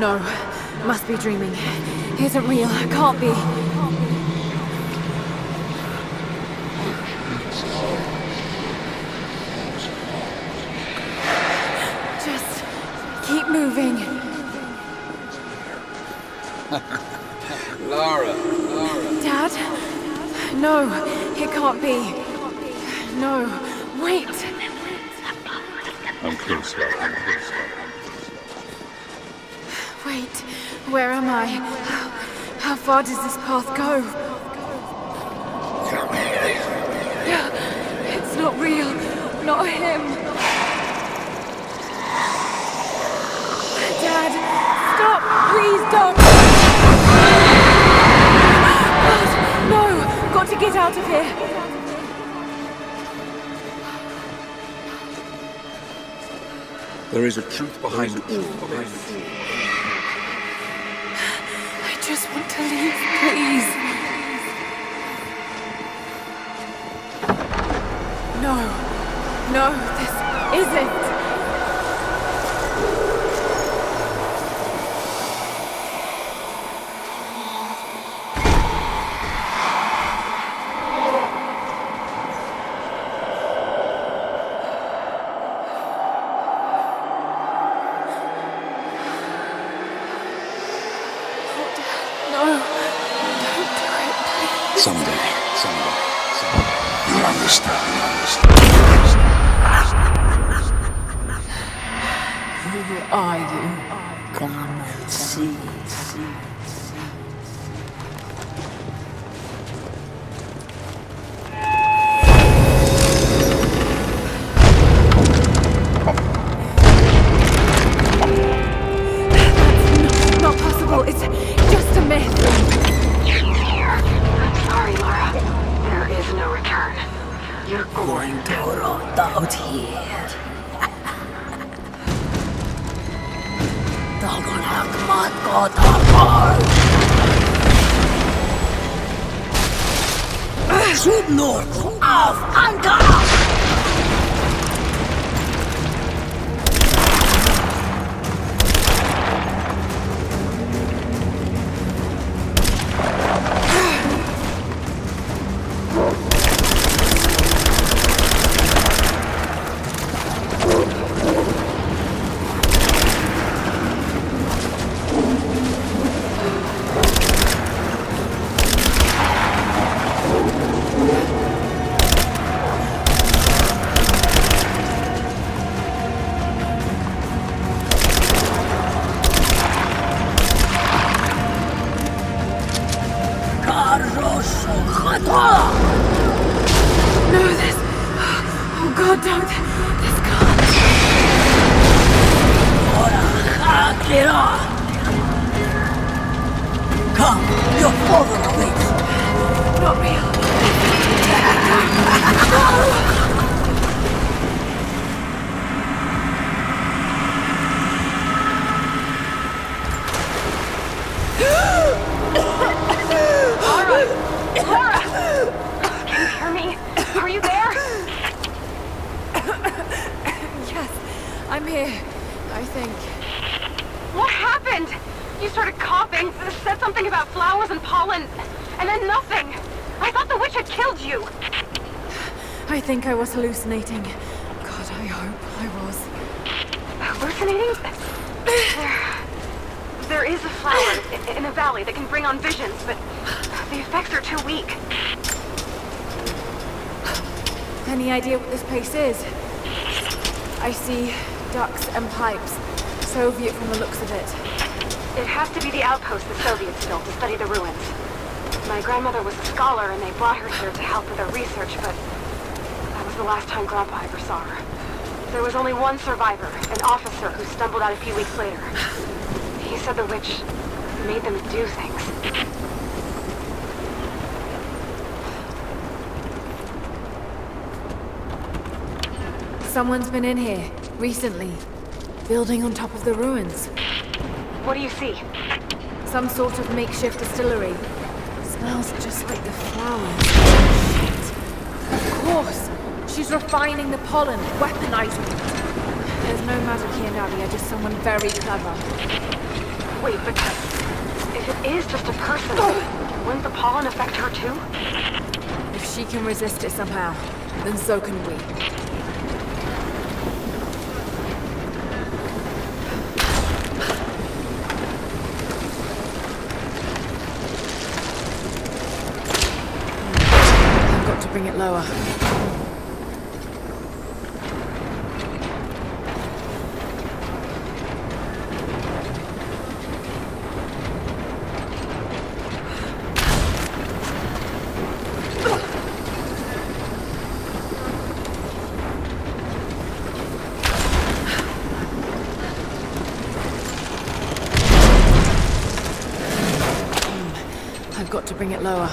No, must be dreaming. Isn't real, can't be. Just keep moving. Lara. Dad? No, it can't be. No, wait. I'm close, Lara. Wait, where am I? How far does this path go? It's not real. Not him. Dad, stop! Please don't! God, no! Got to get out of here! There is a truth behind all this. I just want to leave, please. No, this isn't. Someday. You'll understand. Who are you? Come and see. That's not possible. It's just a myth. Sorry, Lara. There is no return. You're going To rot out here. Dagon Hakmat got apart. Should not of Ankara. No, this... Oh God, don't... This can't... Come, your father awaits. Not real. Lara! Can you hear me? Are you there? Yes, I'm here, I think. What happened? You started coughing, said something about flowers and pollen, and then nothing. I thought the witch had killed you. I think I was hallucinating. God, I hope I was. Hallucinating? There is a flower in a valley that can bring on visions, but the effects are too weak. Any idea what this place is? I see ducts and pipes. Soviet from the looks of it. It has to be the outpost the Soviets built to study the ruins. My grandmother was a scholar and they brought her here to help with her research, but that was the last time Grandpa ever saw her. There was only one survivor, an officer who stumbled out a few weeks later. He said the witch made them do things. Someone's been in here, recently. Building on top of the ruins. What do you see? Some sort of makeshift distillery. Smells just like the flowers. Shit. Of course. She's refining the pollen, weaponizing it. There's no magic here, Nadia, just someone very clever. Wait, but if it is just a person, wouldn't the pollen affect her too? If she can resist it somehow, then so can we. I've got to bring it lower. I've got to bring it lower.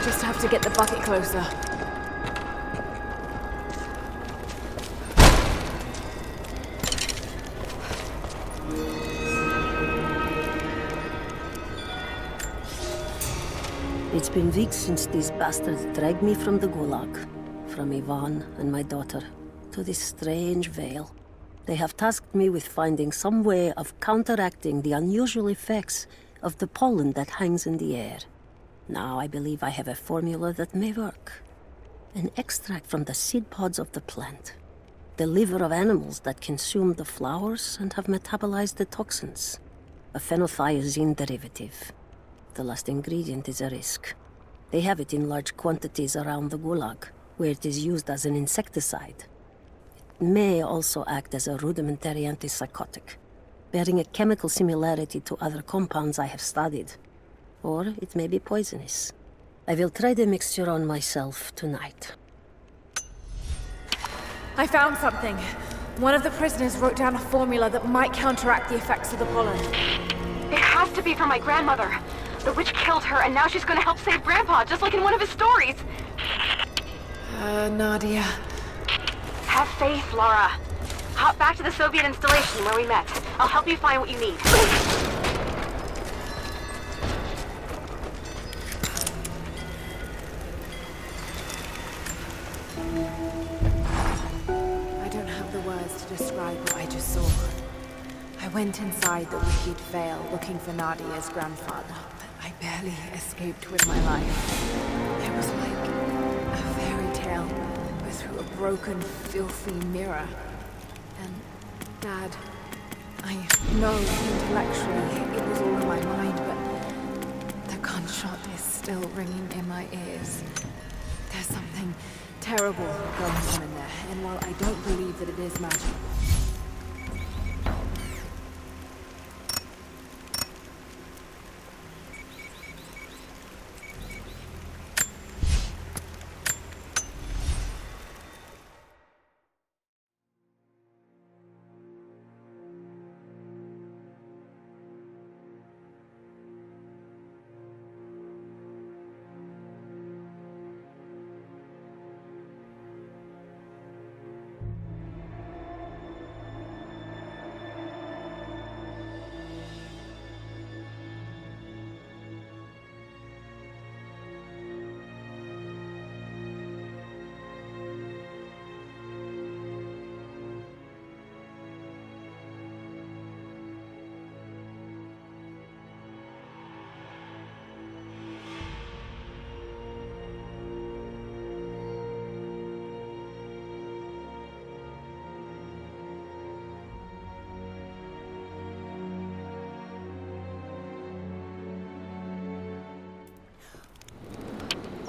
Just have to get the bucket closer. It's been weeks since these bastards dragged me from the Gulag, from Ivan and my daughter, to this strange veil. They have tasked me with finding some way of counteracting the unusual effects of the pollen that hangs in the air. Now I believe I have a formula that may work. An extract from the seed pods of the plant. The liver of animals that consume the flowers and have metabolized the toxins. A phenothiazine derivative. The last ingredient is a risk. They have it in large quantities around the Gulag, where it is used as an insecticide. It may also act as a rudimentary antipsychotic, bearing a chemical similarity to other compounds I have studied. Or it may be poisonous. I will try the mixture on myself tonight. I found something. One of the prisoners wrote down a formula that might counteract the effects of the pollen. It has to be for my grandmother. The witch killed her, and now she's gonna help save Grandpa, just like in one of his stories. Nadia. Have faith, Laura. Hop back to the Soviet installation where we met. I'll help you find what you need. I don't have the words to describe what I just saw. I went inside the wicked vale looking for Nadia's grandfather, but I barely escaped with my life. It was like a fairy tale, but through a broken, filthy mirror. And Dad, I know intellectually it was all in my mind, but the gunshot is still ringing in my ears. There's something terrible going on in there, and while I don't believe that it is magic,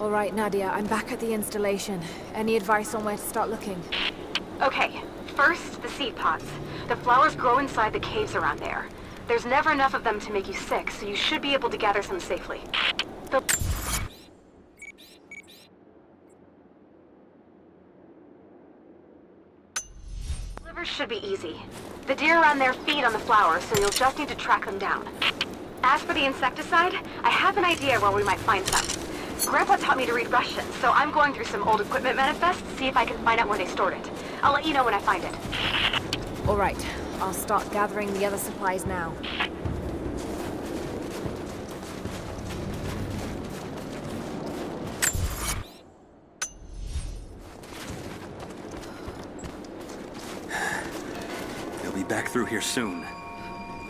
all right, Nadia, I'm back at the installation. Any advice on where to start looking? Okay, first, the seed pods. The flowers grow inside the caves around there. There's never enough of them to make you sick, so you should be able to gather some safely. The livers should be easy. The deer around there feed on the flowers, so you'll just need to track them down. As for the insecticide, I have an idea where we might find some. Grandpa taught me to read Russian, so I'm going through some old equipment manifests to see if I can find out where they stored it. I'll let you know when I find it. All right, I'll start gathering the other supplies now. They'll be back through here soon.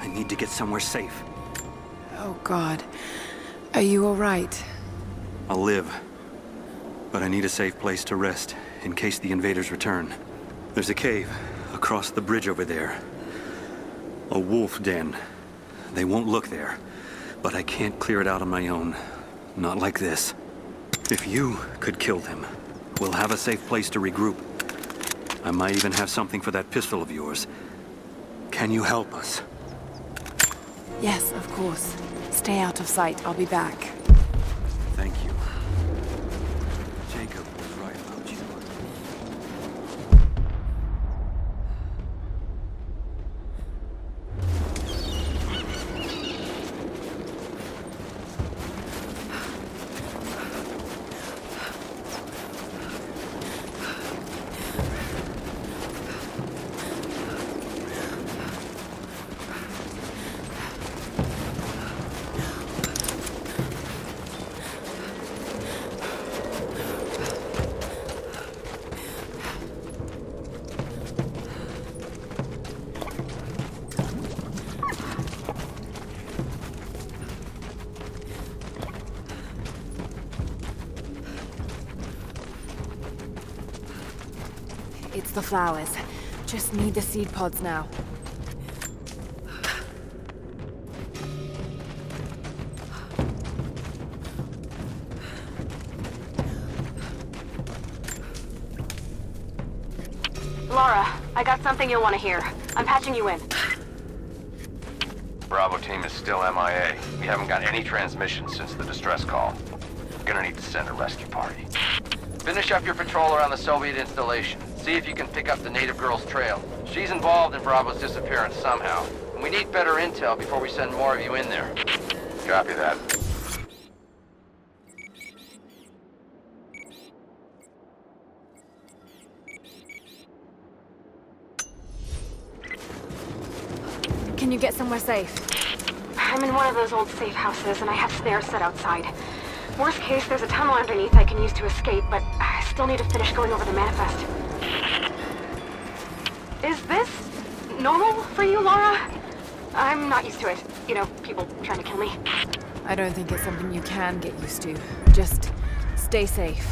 I need to get somewhere safe. Oh God, are you all right? I'll live. But I need a safe place to rest, in case the invaders return. There's a cave across the bridge over there. A wolf den. They won't look there, but I can't clear it out on my own. Not like this. If you could kill them, we'll have a safe place to regroup. I might even have something for that pistol of yours. Can you help us? Yes, of course. Stay out of sight. I'll be back. Thank you. Jacob was right about you. It's the flowers. Just need the seed pods now. Laura, I got something you'll want to hear. I'm patching you in. Bravo team is still MIA. We haven't got any transmissions since the distress call. Gonna need to send a rescue party. Finish up your patrol around the Soviet installation. See if you can pick up the native girl's trail. She's involved in Bravo's disappearance somehow. And we need better intel before we send more of you in there. Copy that. Can you get somewhere safe? I'm in one of those old safe houses, and I have snares set outside. Worst case, there's a tunnel underneath I can use to escape, but I still need to finish going over the manifest. Is this normal for you, Laura? I'm not used to it. You know, people trying to kill me. I don't think it's something you can get used to. Just stay safe.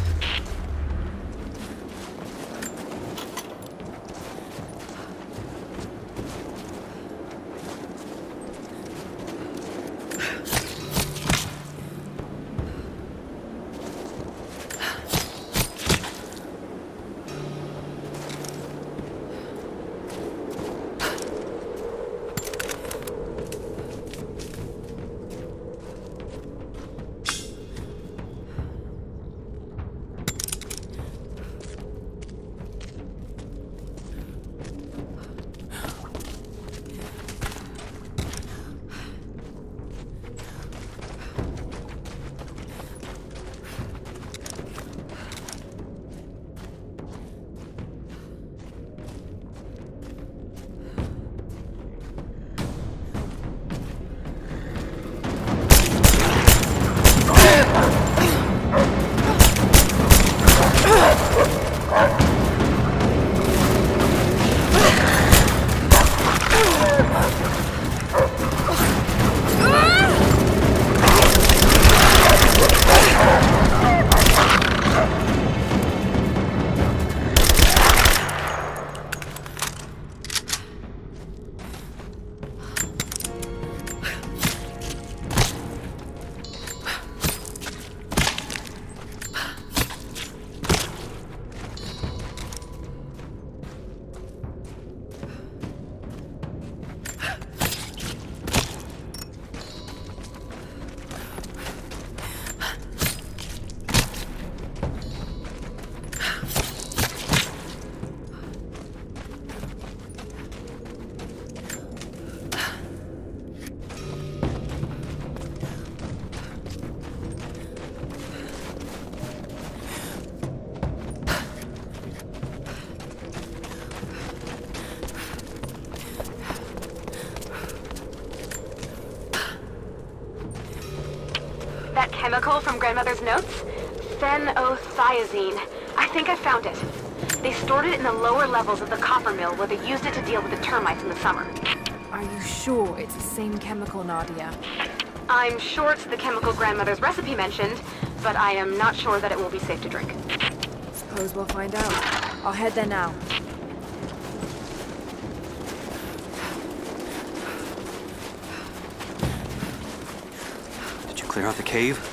chemical from Grandmother's notes? Phenothiazine. I think I found it. They stored it in the lower levels of the copper mill where they used it to deal with the termites in the summer. Are you sure it's the same chemical, Nadia? I'm sure it's the chemical Grandmother's recipe mentioned, but I am not sure that it will be safe to drink. Suppose we'll find out. I'll head there now. Did you clear out the cave?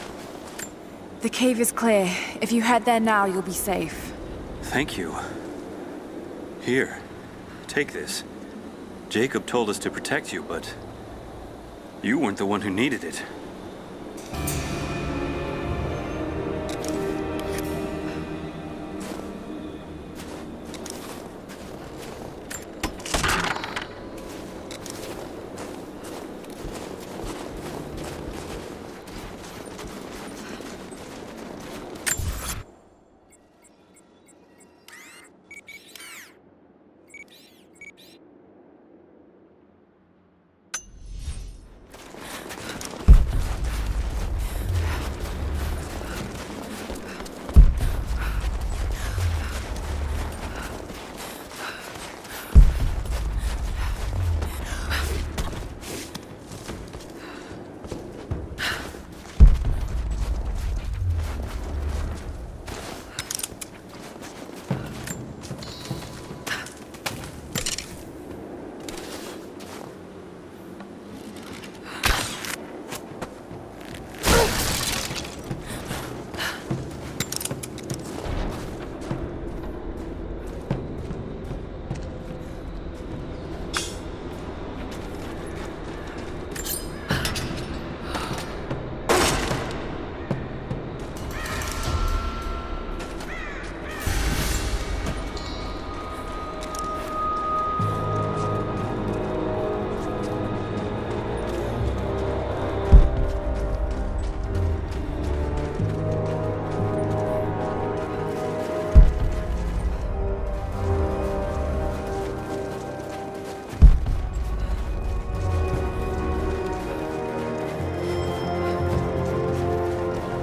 The cave is clear. If you head there now, you'll be safe. Thank you. Here, take this. Jacob told us to protect you, but you weren't the one who needed it.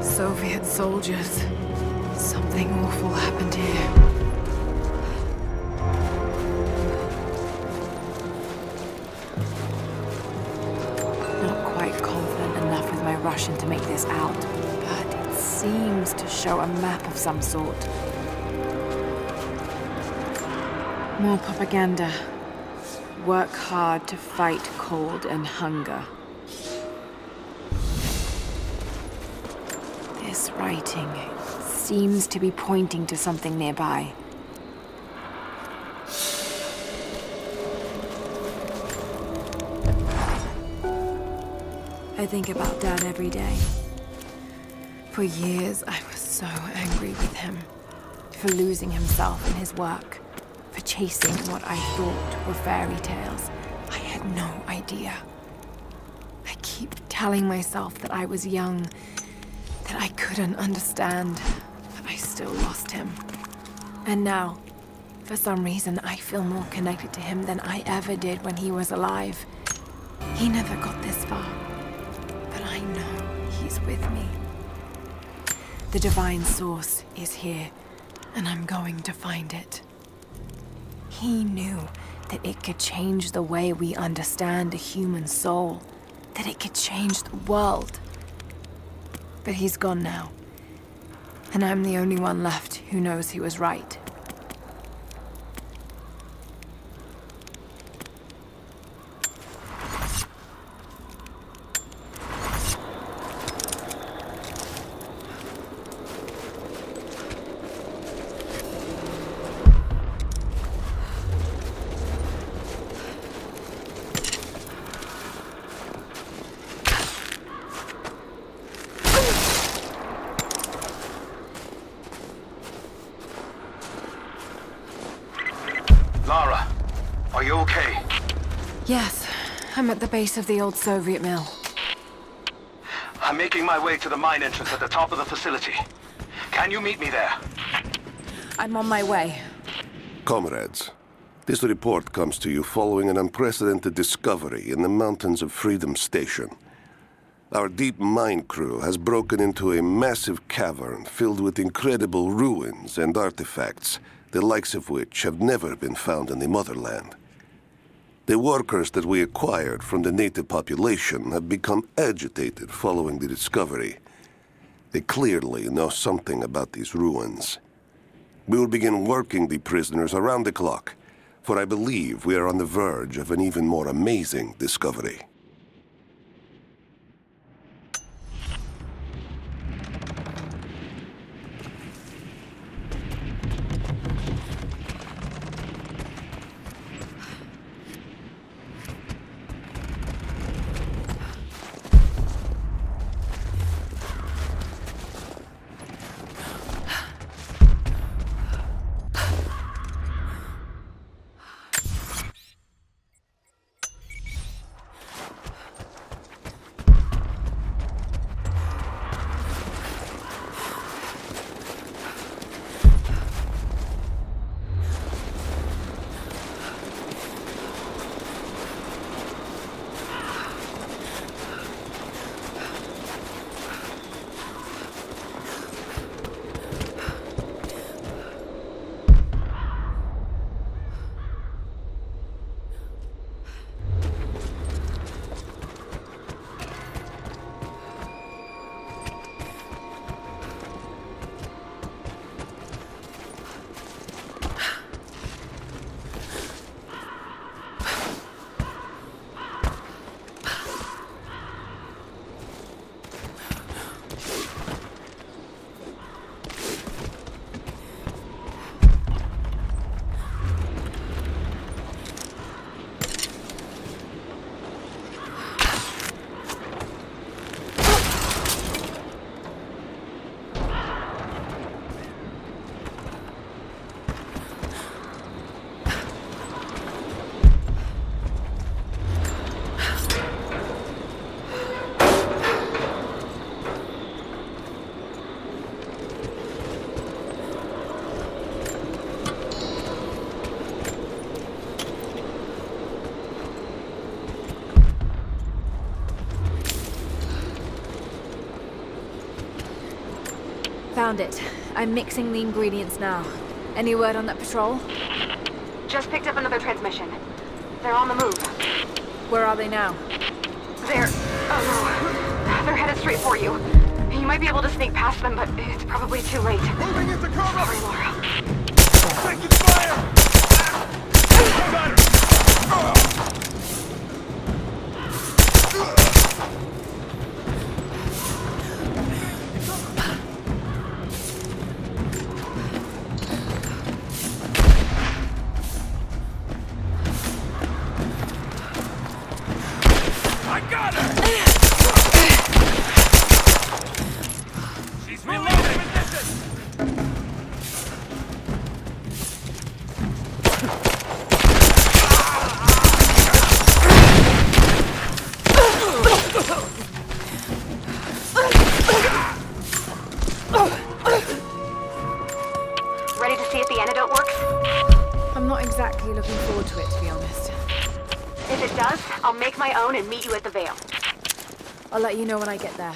Soviet soldiers. Something awful happened here. Not quite confident enough with my Russian to make this out, but it seems to show a map of some sort. More propaganda. Work hard to fight cold and hunger. This writing seems to be pointing to something nearby. I think about Dad every day. For years, I was so angry with him. For losing himself in his work. For chasing what I thought were fairy tales. I had no idea. I keep telling myself that I was young, that I couldn't understand, but I still lost him. And now, for some reason, I feel more connected to him than I ever did when he was alive. He never got this far, but I know he's with me. The divine source is here, and I'm going to find it. He knew that it could change the way we understand a human soul, that it could change the world. But he's gone now, and I'm the only one left who knows he was right. Lara, are you okay? Yes, I'm at the base of the old Soviet mill. I'm making my way to the mine entrance at the top of the facility. Can you meet me there? I'm on my way. Comrades, this report comes to you following an unprecedented discovery in the mountains of Freedom Station. Our deep mine crew has broken into a massive cavern filled with incredible ruins and artifacts, the likes of which have never been found in the motherland. The workers that we acquired from the native population have become agitated following the discovery. They clearly know something about these ruins. We will begin working the prisoners around the clock, for I believe we are on the verge of an even more amazing discovery. Found it. I'm mixing the ingredients now. Any word on that patrol? Just picked up another transmission. They're on the move. Where are they now? They're... oh no. They're headed straight for you. You might be able to sneak past them, but it's probably too late. Moving into cover! Sorry, Laura. Taking fire! I got her! She's reloading position! Ready to see if the antidote works? I'm not exactly looking forward to it, to be honest. If it does, I'll make my own and meet you at the Vale. I'll let you know when I get there.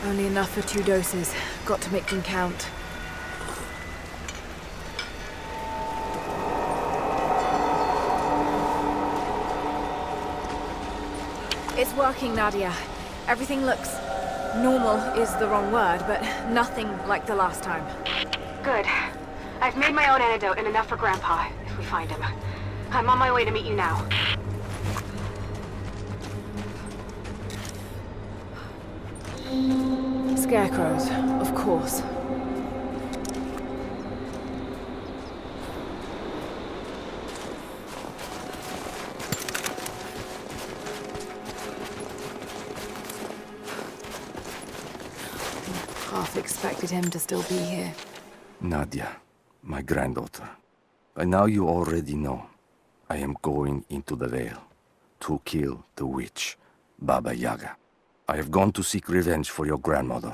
Only enough for 2 doses. Got to make them count. It's working, Nadia. Everything looks... normal is the wrong word, but nothing like the last time. Good. I've made my own antidote and enough for Grandpa, if we find him. I'm on my way to meet you now. Scarecrows, of course. Half expected him to still be here. Nadia, my granddaughter. By now you already know. I am going into the Vale to kill the witch, Baba Yaga. I have gone to seek revenge for your grandmother.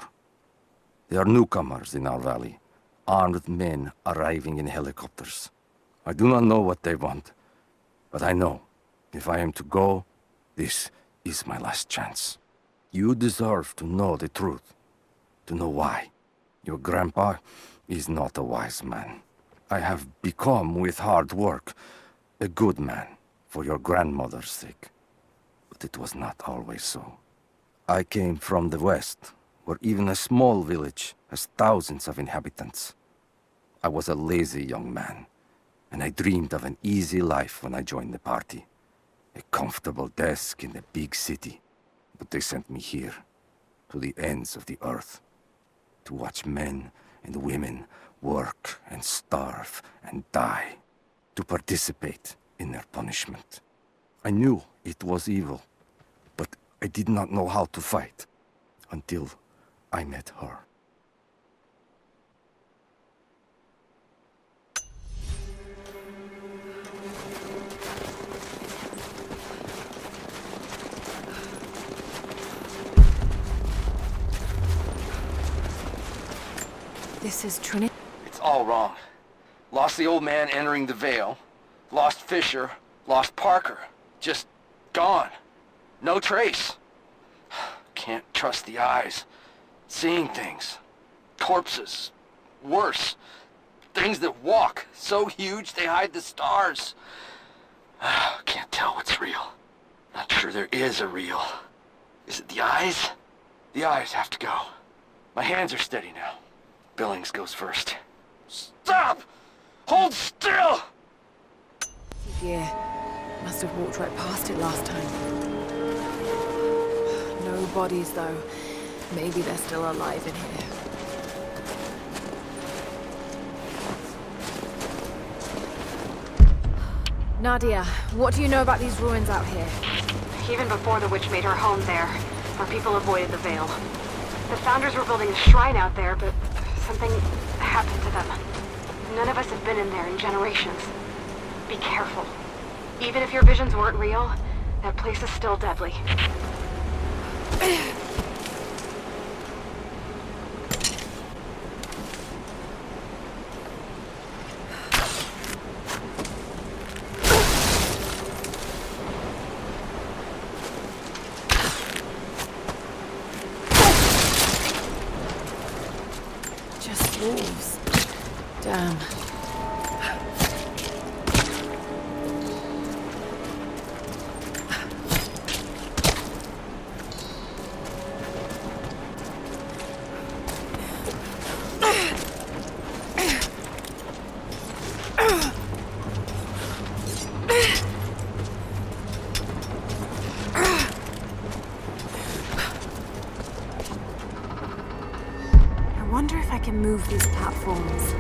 There are newcomers in our valley, armed men arriving in helicopters. I do not know what they want, but I know if I am to go, this is my last chance. You deserve to know the truth, to know why. Your grandpa is not a wise man. I have become, with hard work, a good man for your grandmother's sake. But it was not always so. I came from the west, where even a small village has thousands of inhabitants. I was a lazy young man, and I dreamed of an easy life when I joined the party. A comfortable desk in the big city. But they sent me here, to the ends of the earth, to watch men and women work and starve and die, to participate in their punishment. I knew it was evil, but I did not know how to fight until I met her. This is Trinity. It's all wrong. Lost the old man entering the Vale. Lost Fisher. Lost Parker. Just gone. No trace. Can't trust the eyes. Seeing things. Corpses. Worse. Things that walk. So huge they hide the stars. Can't tell what's real. Not sure there is a real. Is it the eyes? The eyes have to go. My hands are steady now. Billings goes first. Stop! Hold still! Gear. Must have walked right past it last time. No bodies, though. Maybe they're still alive in here. Nadia, what do you know about these ruins out here? Even before the witch made her home there, our people avoided the Vale. The Founders were building a shrine out there, but something happened to them. None of us have been in there in generations. Be careful. Even if your visions weren't real, that place is still deadly. Just wolves. Damn. I wonder if I can move these platforms.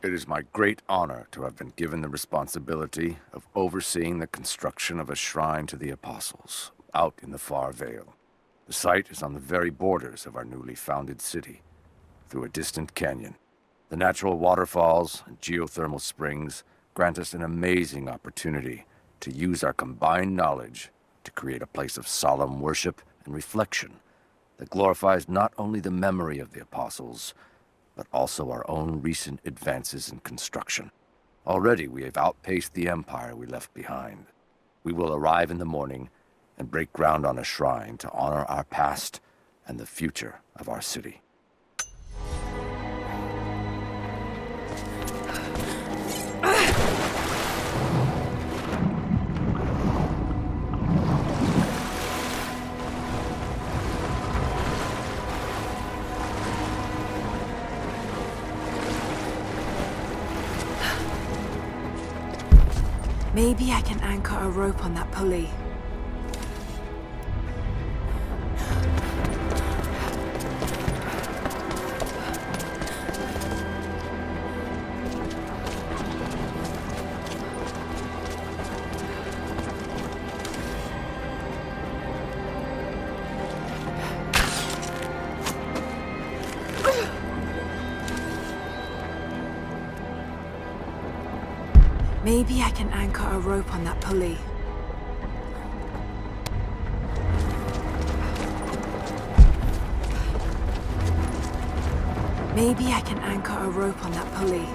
It is my great honor to have been given the responsibility of overseeing the construction of a shrine to the Apostles out in the far Vale. The site is on the very borders of our newly founded city, through a distant canyon. The natural waterfalls and geothermal springs grant us an amazing opportunity to use our combined knowledge to create a place of solemn worship and reflection that glorifies not only the memory of the Apostles, but also our own recent advances in construction. Already we have outpaced the empire we left behind. We will arrive in the morning and break ground on a shrine to honor our past and the future of our city. Maybe I can anchor a rope on that pulley. Maybe I can anchor a rope on that pulley. Maybe I can anchor a rope on that pulley.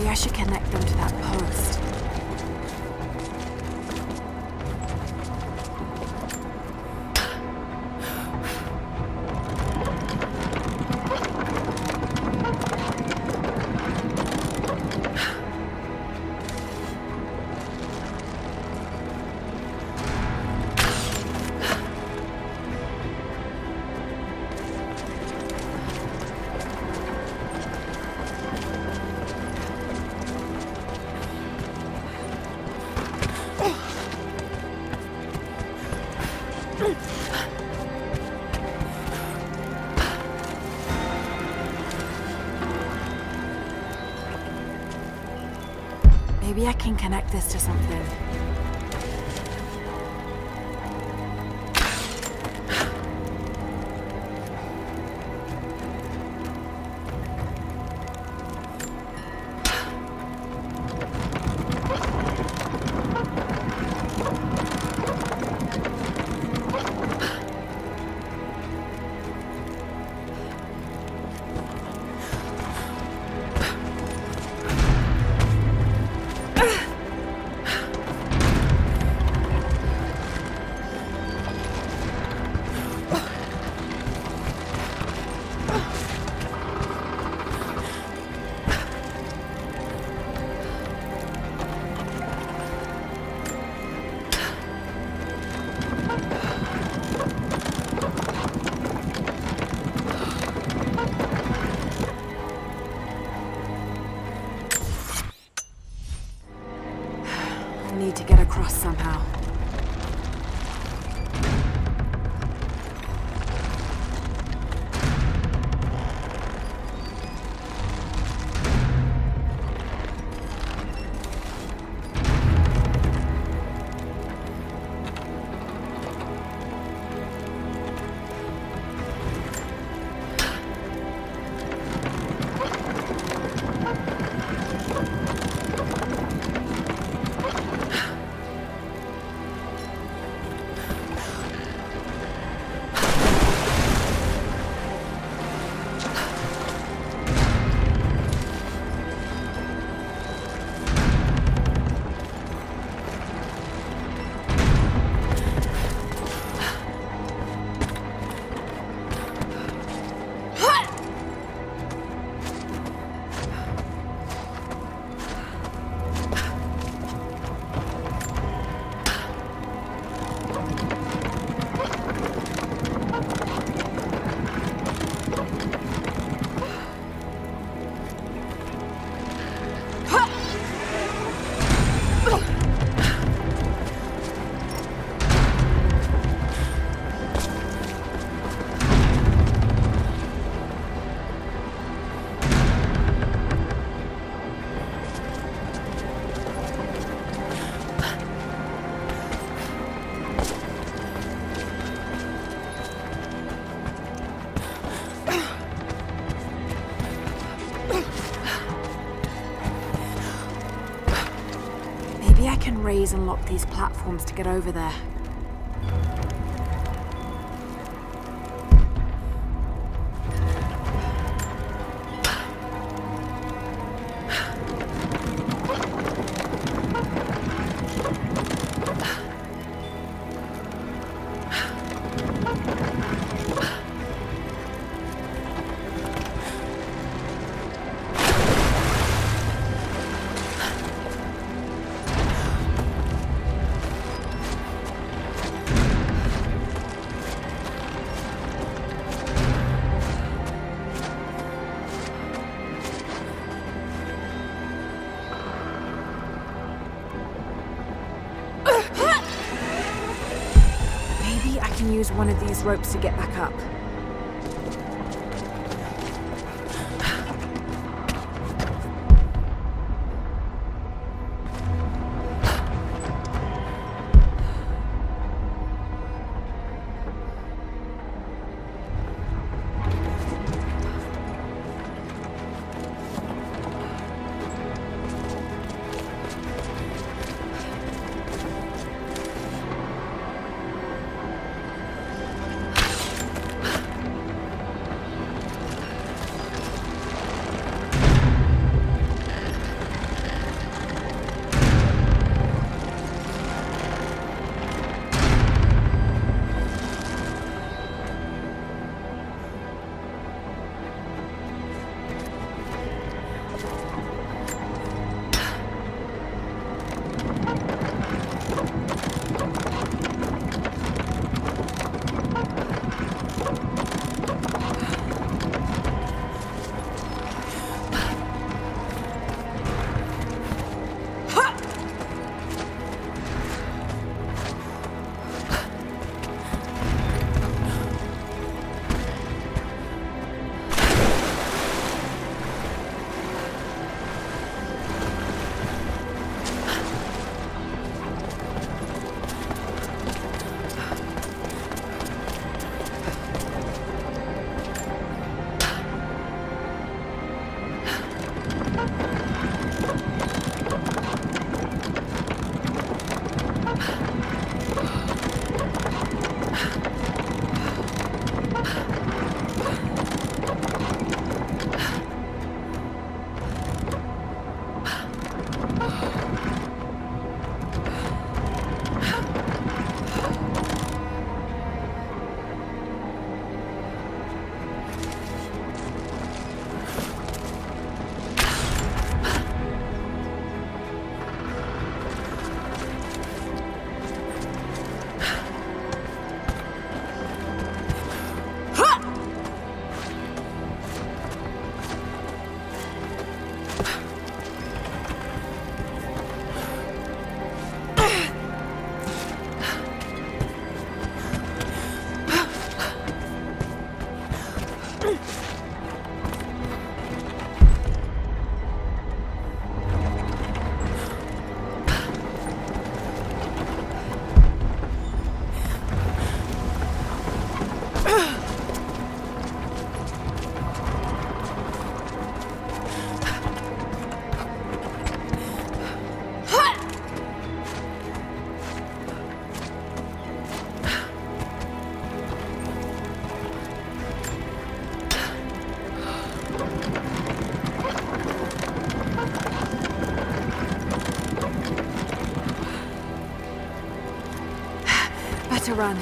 I should connect them to that post. Maybe I can connect this to something. I need to get across somehow. can raise and lock these platforms to get over there. Maybe I can use one of these ropes to get back up. To run.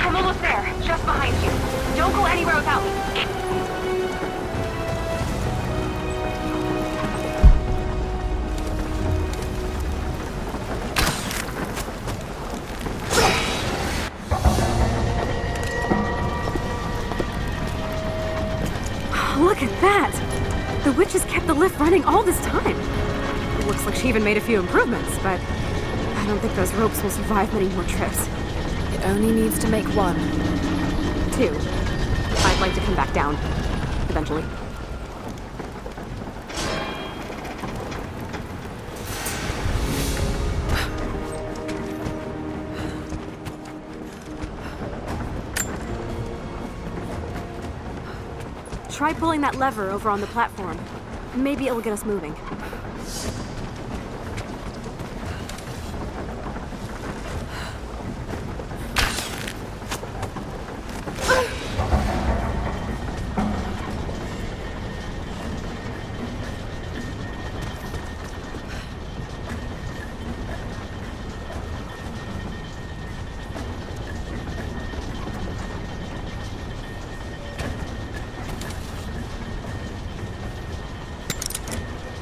I'm almost there, just behind you. Don't go anywhere without me. Look at that! The witch has kept the lift running all this time. It looks like she even made a few improvements, but I don't think those ropes will survive many more trips. It only needs to make one. 2. I'd like to come back down. Eventually. Try pulling that lever over on the platform. Maybe it'll get us moving.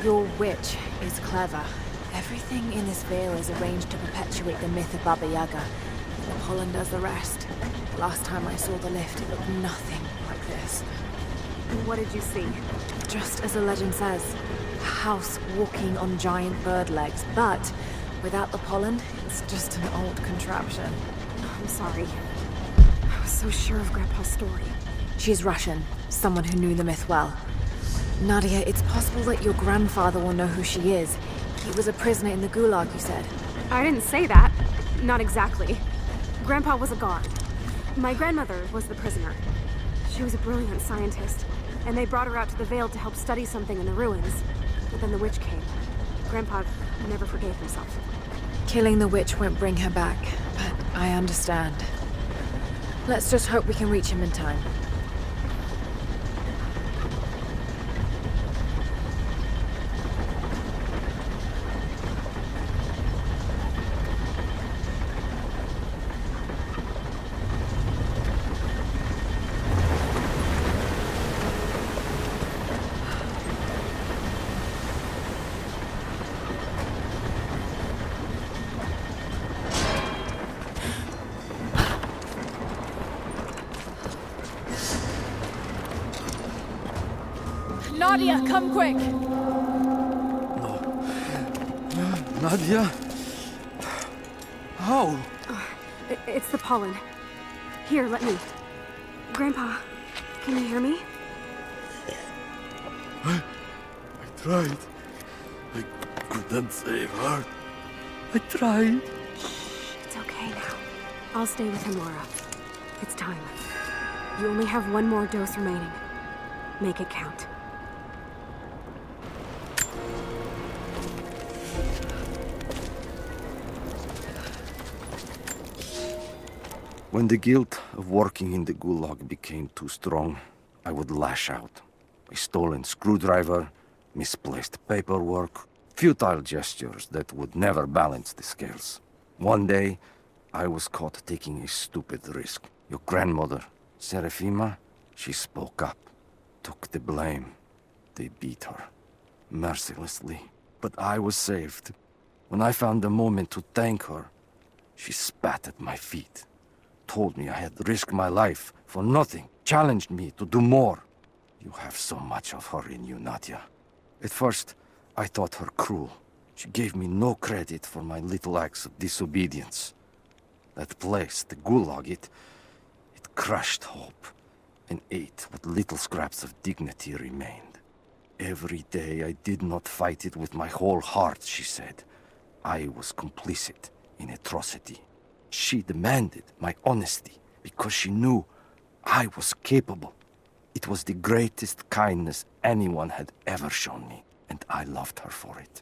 Your witch is clever. Everything in this veil is arranged to perpetuate the myth of Baba Yaga. The pollen does the rest. The last time I saw the lift, it looked nothing like this. What did you see? Just as the legend says, a house walking on giant bird legs, but without the pollen, it's just an old contraption. I'm sorry. I was so sure of Grandpa's story. She's Russian, someone who knew the myth well. Nadia, it's possible that your grandfather will know who she is. He was a prisoner in the Gulag, you said. I didn't say that. Not exactly. Grandpa was a guard. My grandmother was the prisoner. She was a brilliant scientist, and they brought her out to the Vale to help study something in the ruins. But then the witch came. Grandpa never forgave himself. Killing the witch won't bring her back, but I understand. Let's just hope we can reach him in time. Nadia, come quick! Nadia? How? It's the pollen. Here, let me. Grandpa, can you hear me? I tried. I couldn't save her. I tried. It's okay now. I'll stay with him, Laura. It's time. You only have one more dose remaining. Make it count. When the guilt of working in the Gulag became too strong, I would lash out. A stolen screwdriver, misplaced paperwork, futile gestures that would never balance the scales. One day, I was caught taking a stupid risk. Your grandmother, Serafima, she spoke up, took the blame. They beat her, mercilessly. But I was saved. When I found the moment to thank her, she spat at my feet. Told me I had risked my life for nothing, challenged me to do more. You have so much of her in you, Nadia. At first, I thought her cruel. She gave me no credit for my little acts of disobedience. That place, the Gulag, it crushed hope and ate what little scraps of dignity remained. Every day I did not fight it with my whole heart, she said. I was complicit in atrocity. She demanded my honesty because she knew I was capable. It was the greatest kindness anyone had ever shown me, and I loved her for it.